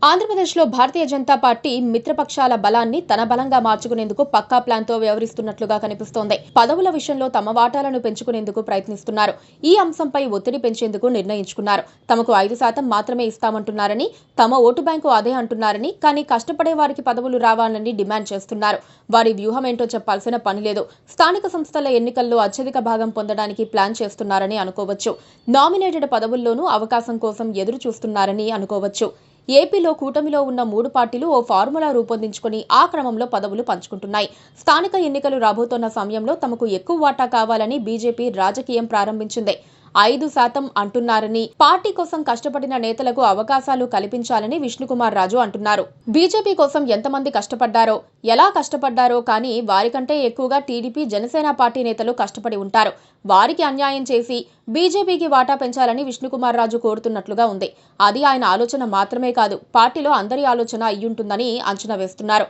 ఆంధ్రప్రదేశ్లో భారతీయ జనతా పార్టీ మిత్రపక్షాల బలాన్ని తన బలంగా మార్చుకునేందుకు పక్కా ప్లాన్తో వ్యవహరిస్తున్నట్లుగా కనిపిస్తోంది. పదవుల విషయంలో తమ వాటాలను పెంచుకునేందుకు ప్రయత్నిస్తున్నారు. ఈ అంశంపై ఒత్తిడి పెంచేందుకు నిర్ణయించుకున్నారు. తమకు 5% మాత్రమే ఇస్తామంటున్నారని, తమ ఓటు బ్యాంకు అదే అంటున్నారని, కానీ కష్టపడే వారికి పదవులు రావాలని డిమాండ్ చేస్తున్నారు. వారి వ్యూహమేంటో చెప్పాల్సిన పని లేదు. స్థానిక సంస్థల ఎన్నికల్లో అత్యధిక భాగం పొందడానికి ప్లాన్ చేస్తున్నారని అనుకోవచ్చు. నామినేటెడ్ పదవుల్లోనూ అవకాశం కోసం ఎదురు చూస్తున్నారని అనుకోవచ్చు. ఏపీలో కూటమిలో ఉన్న 3 పార్టీలు ఓ ఫార్ములా రూపొందించుకుని ఆ క్రమంలో పదవులు పంచుకుంటున్నాయి. స్థానిక ఎన్నికలు రాబోతోన్న సమయంలో తమకు ఎక్కువ వాటా కావాలని బీజేపీ రాజకీయం ప్రారంభించింది. 5% అంటున్నారని, పార్టీ కోసం కష్టపడిన నేతలకు అవకాశాలు కల్పించాలని విష్ణుకుమార్ రాజు అంటున్నారు. బీజేపీ కోసం ఎంతమంది కష్టపడ్డారో, ఎలా కష్టపడ్డారో కానీ వారికంటే ఎక్కువగా టీడీపీ, జనసేన పార్టీ నేతలు కష్టపడి ఉంటారు. వారికి అన్యాయం చేసి బీజేపీకి వాటా పెంచాలని విష్ణుకుమార్ రాజు కోరుతున్నట్లుగా ఉంది. అది ఆయన ఆలోచన మాత్రమే కాదు, పార్టీలో అందరి ఆలోచన అయ్యుంటుందని అంచనా వేస్తున్నారు.